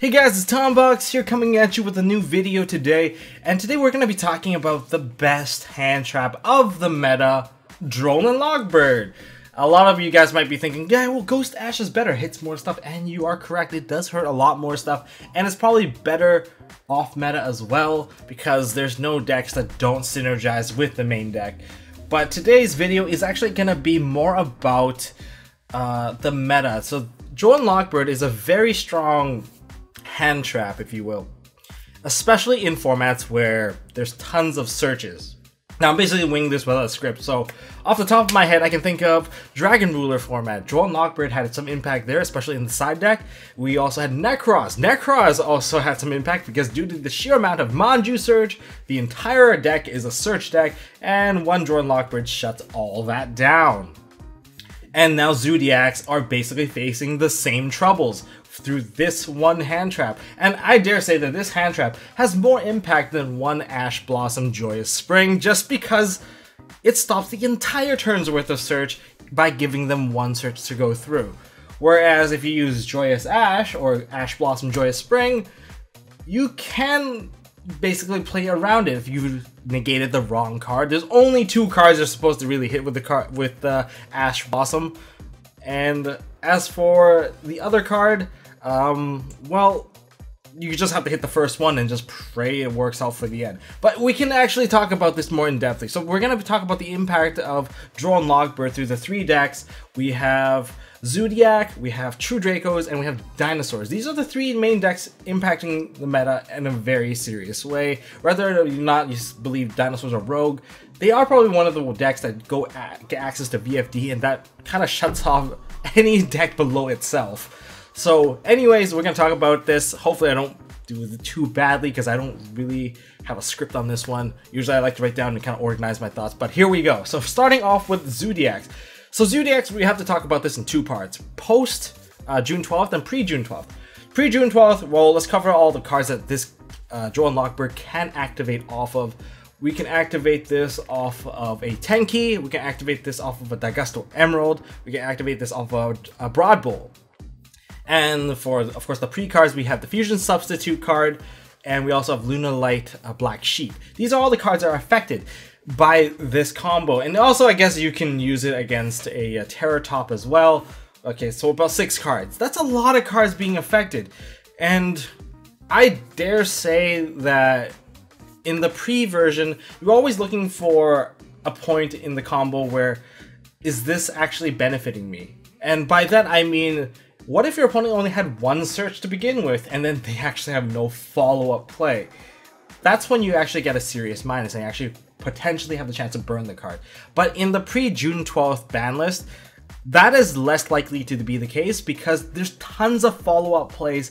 Hey guys, it's Tombox here coming at you with a new video today, and today we're going to be talking about the best hand trap of the meta, Droll Lock. A lot of you guys might be thinking, yeah, well, Ghost Ash is better, hits more stuff, and you are correct, it does hurt a lot more stuff, and it's probably better off meta as well, because there's no decks that don't synergize with the main deck. But today's video is actually going to be more about the meta. So Droll Lock is a very strong hand trap, if you will, especially in formats where there's tons of searches. Now I'm basically winging this without a script, so off the top of my head I can think of Dragon Ruler format. Droll Lock had some impact there, especially in the side deck. We also had Necros. Necros also had some impact because due to the sheer amount of Manju Surge, the entire deck is a search deck, and one Droll Lock shuts all that down. And now Zodiacs are basically facing the same troubles through this one hand trap, and I dare say that this hand trap has more impact than one Ash Blossom Joyous Spring, just because it stops the entire turn's worth of search by giving them one search to go through. Whereas if you use Joyous Ash or Ash Blossom Joyous Spring, you can basically play around it if you negated the wrong card. There's only two cards you're supposed to really hit with the Ash Blossom, and as for the other card, well, you just have to hit the first one and just pray it works out for the end. But we can actually talk about this more in depth. So we're going to talk about the impact of Droll Lock through the three decks. We have Zodiac, we have True Dracos, and we have Dinosaurs. These are the three main decks impacting the meta in a very serious way. Whether or not you believe Dinosaurs are rogue, they are probably one of the decks that get access to VFD, and that kind of shuts off any deck below itself. So anyways, we're going to talk about this. Hopefully I don't do it too badly because I don't really have a script on this one. Usually I like to write down and kind of organize my thoughts, but here we go. So starting off with Zodiacs. So Zodiacs, we have to talk about this in two parts. Post June 12th and pre-June 12th. Pre-June 12th, well, let's cover all the cards that this Droll Lock can activate off of. We can activate this off of a Tenki. We can activate this off of a Daigusto Emerald. We can activate this off of a Broad Bowl. And for, of course, the pre-cards, we have the Fusion Substitute card, and we also have Luna Light Black Sheep. These are all the cards that are affected by this combo. And also, I guess you can use it against a Terror Top as well. Okay, so about 6 cards. That's a lot of cards being affected. And I dare say that in the pre-version, you're always looking for a point in the combo where, is this actually benefiting me? And by that, I mean, what if your opponent only had one search to begin with, and then they actually have no follow-up play? That's when you actually get a serious minus, and you actually potentially have the chance to burn the card. But in the pre-June 12th ban list, that is less likely to be the case because there's tons of follow-up plays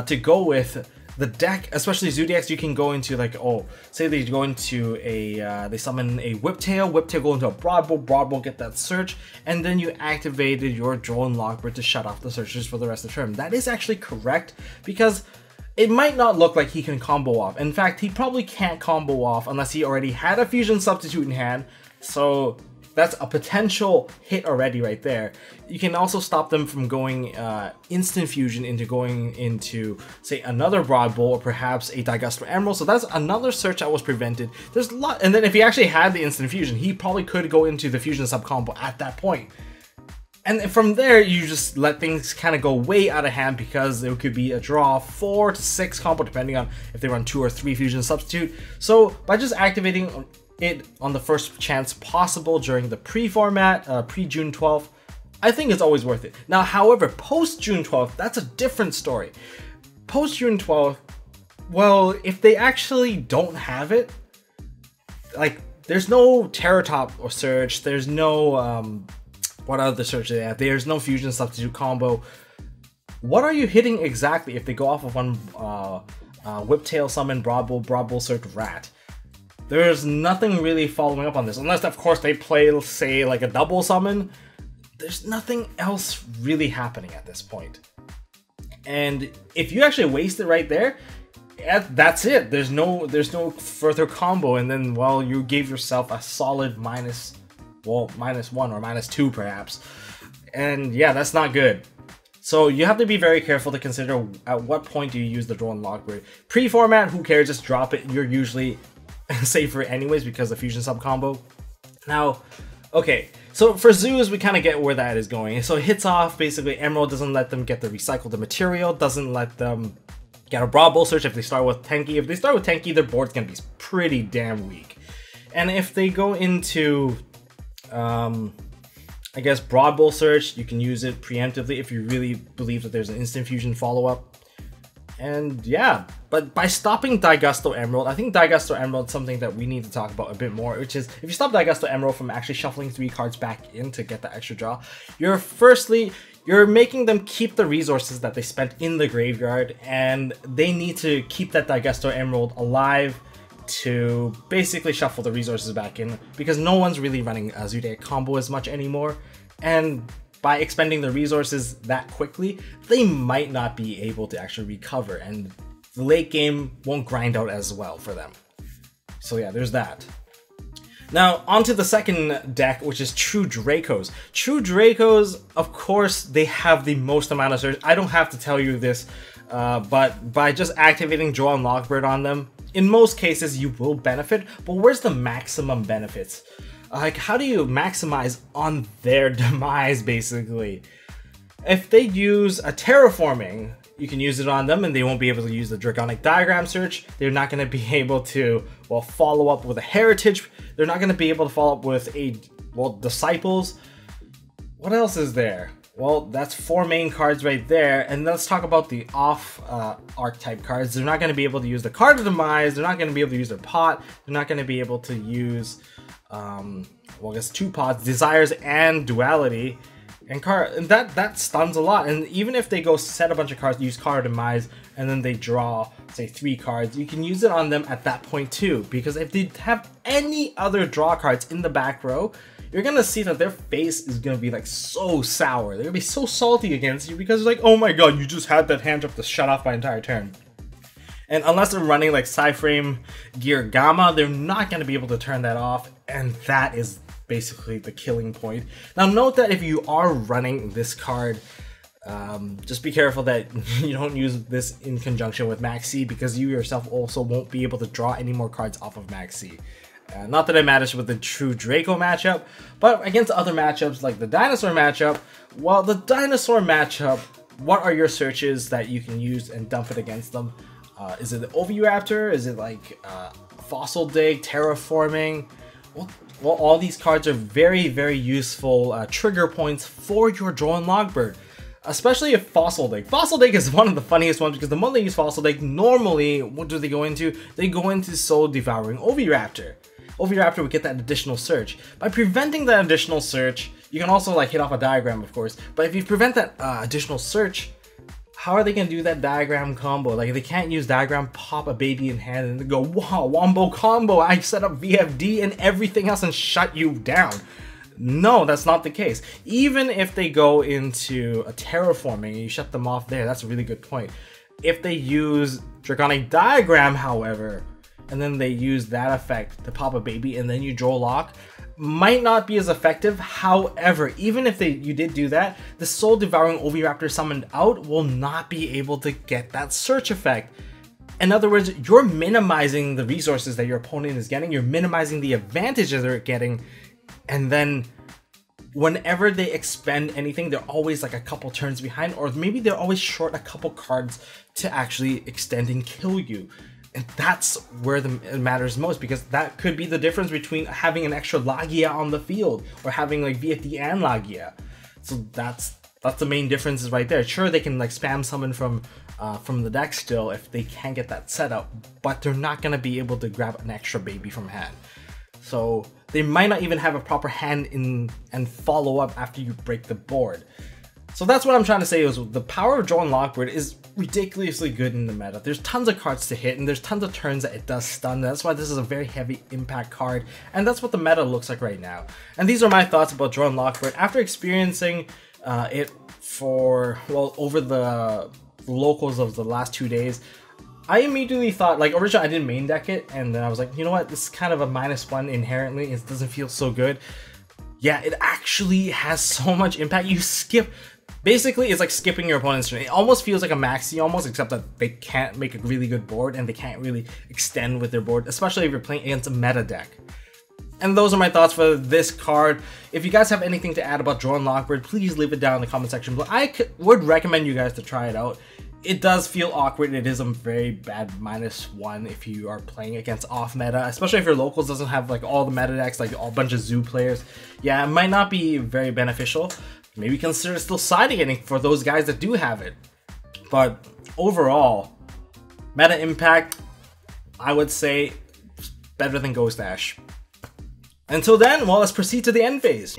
to go with the deck, especially Zodiacs. You can go into, like, oh, say they go into a, they summon a Whiptail go into a Broad Bowl, get that search, and then you activated your Droll Lock to shut off the searches for the rest of the turn. That is actually correct, because it might not look like he can combo off. In fact, he probably can't combo off unless he already had a Fusion Substitute in hand, so that's a potential hit already right there. You can also stop them from going instant fusion into going into, say, another Broad Bowl or perhaps a Daigusto Emerald. So that's another search that was prevented. There's a lot, and then if he actually had the instant fusion, he probably could go into the fusion sub combo at that point. And from there, you just let things kind of go way out of hand because there could be a draw 4 to 6 combo depending on if they run 2 or 3 fusion substitute. So by just activating it on the first chance possible during the pre-format, pre-June 12th, I think it's always worth it. Now, however, post-June 12th, that's a different story. Post-June 12th, well, if they actually don't have it, like, there's no Terror Top or Surge, there's no, what other search they have? There's no Fusion Substitute combo. What are you hitting exactly if they go off of one Whiptail Summon, Broad Bowl Search, Rat? There's nothing really following up on this, unless of course they play, say, like a double summon. There's nothing else really happening at this point. And if you actually waste it right there, that's it. There's no further combo, and then, well, you gave yourself a solid -1 or -2 perhaps. And yeah, that's not good. So you have to be very careful to consider at what point do you use the Droll Lock Bird. Pre-format, who cares, just drop it. You're usually safer anyways because of fusion sub combo. Now, okay, so for zoos, we kind of get where that is going. So it hits off, basically Emerald doesn't let them get the recycled material, doesn't let them get a Broad Bowl search if they start with Tenki. If they start with Tenki, their board's gonna be pretty damn weak. And if they go into, I guess, Broad Bowl search, you can use it preemptively if you really believe that there's an instant fusion follow-up. And yeah, but by stopping Daigusto Emerald, I think Daigusto Emerald is something that we need to talk about a bit more, which is if you stop Daigusto Emerald from actually shuffling 3 cards back in to get the extra draw, you're making them keep the resources that they spent in the graveyard, and they need to keep that Daigusto Emerald alive to basically shuffle the resources back in, because no one's really running a Zodiac combo as much anymore, and by expending the resources that quickly, they might not be able to actually recover, and the late game won't grind out as well for them. So yeah, there's that. Now, onto the second deck, which is True Dracos. True Dracos, of course, they have the most amount of search. I don't have to tell you this, but by just activating Droll Lock Bird on them, in most cases you will benefit, but where's the maximum benefits? Like, how do you maximize on their demise, basically? If they use a terraforming, you can use it on them and they won't be able to use the Draconic Diagram search. They're not going to be able to, well, follow up with a Heritage. They're not going to be able to follow up with Disciples. What else is there? Well, that's 4 main cards right there. And let's talk about the off archetype cards. They're not going to be able to use the Card of Demise. They're not going to be able to use their pot. They're not going to be able to use, well, I guess 2 pots, Desires and Duality. And that stuns a lot. And even if they go set a bunch of cards, use Card of Demise, and then they draw, say, 3 cards, you can use it on them at that point too. Because if they have any other draw cards in the back row, you're gonna see that their face is gonna be like so sour. They're gonna be so salty against you because it's like, oh my god, you just had that hand drop to shut off my entire turn. And unless they're running like Psyframe Gear Gamma, they're not gonna be able to turn that off, and that is basically the killing point. Now note that if you are running this card, just be careful that you don't use this in conjunction with Max C, because you yourself also won't be able to draw any more cards off of Max C. Not that it matters with the True Draco matchup, but against other matchups like the Dinosaur matchup, well, the Dinosaur matchup, what are your searches that you can use and dump it against them? Is it the Oviraptor? Is it like Fossil Dig, Terraforming? Well, all these cards are very, very useful trigger points for your Droll Lock Bird. Especially if Fossil Dig. Fossil Dig is one of the funniest ones because the moment they use Fossil Dig, normally, what do they go into? They go into Soul Devouring Oviraptor. Oviraptor would get that additional search. By preventing that additional search, you can also like hit off a diagram, of course, but if you prevent that additional search, how are they going to do that diagram combo? Like, they can't use diagram, pop a baby in hand, and go, wow, wombo combo, I set up VFD and everything else and shut you down. No, that's not the case. Even if they go into a terraforming and you shut them off there, that's a really good point. If they use Draconic Diagram, however, and then they use that effect to pop a baby and then you Droll Lock, might not be as effective. However, even if you did do that, the Soul Devouring Oviraptor summoned out will not be able to get that search effect. In other words, you're minimizing the resources that your opponent is getting, you're minimizing the advantages they're getting, and then whenever they expend anything, they're always like a couple turns behind, or maybe they're always short a couple cards to actually extend and kill you. And that's where it matters most, because that could be the difference between having an extra Lagia on the field or having like VFD and Lagia. So that's the main difference right there. Sure, they can like spam summon from the deck still if they can't get that set up, but they're not gonna be able to grab an extra baby from hand. So they might not even have a proper hand in and follow up after you break the board. So that's what I'm trying to say, is the power of Droll Lock Bird is ridiculously good in the meta. There's tons of cards to hit and there's tons of turns that it does stun. That's why this is a very heavy impact card, and that's what the meta looks like right now. And these are my thoughts about Droll Lock Bird after experiencing it for, well, over the locals of the last 2 days. I immediately thought, like, originally I didn't main deck it, and then I was like, you know what, this is kind of a -1 inherently, it doesn't feel so good. Yeah, it actually has so much impact. You skip Basically, it's like skipping your opponent's turn. It almost feels like a maxi almost, except that they can't make a really good board and they can't really extend with their board, especially if you're playing against a meta deck. And those are my thoughts for this card. If you guys have anything to add about Droll Lock, please leave it down in the comment section below. I would recommend you guys to try it out. It does feel awkward. It is a very bad -1 if you are playing against off meta, especially if your locals doesn't have like all the meta decks, like a bunch of zoo players. Yeah, it might not be very beneficial. Maybe consider still siding it for those guys that do have it. But overall, meta impact, I would say better than Ghost Ash. Until then, well, let's proceed to the end phase.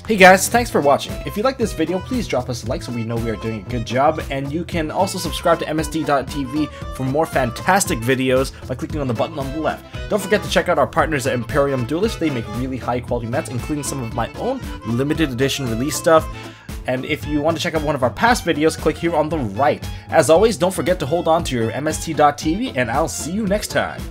Hey guys, thanks for watching. If you like this video, please drop us a like so we know we are doing a good job, and you can also subscribe to MST.TV for more fantastic videos by clicking on the button on the left. Don't forget to check out our partners at Imperium Duelist. They make really high quality mats, including some of my own limited edition release stuff. And if you want to check out one of our past videos, click here on the right. As always, don't forget to hold on to your MST.TV, and I'll see you next time.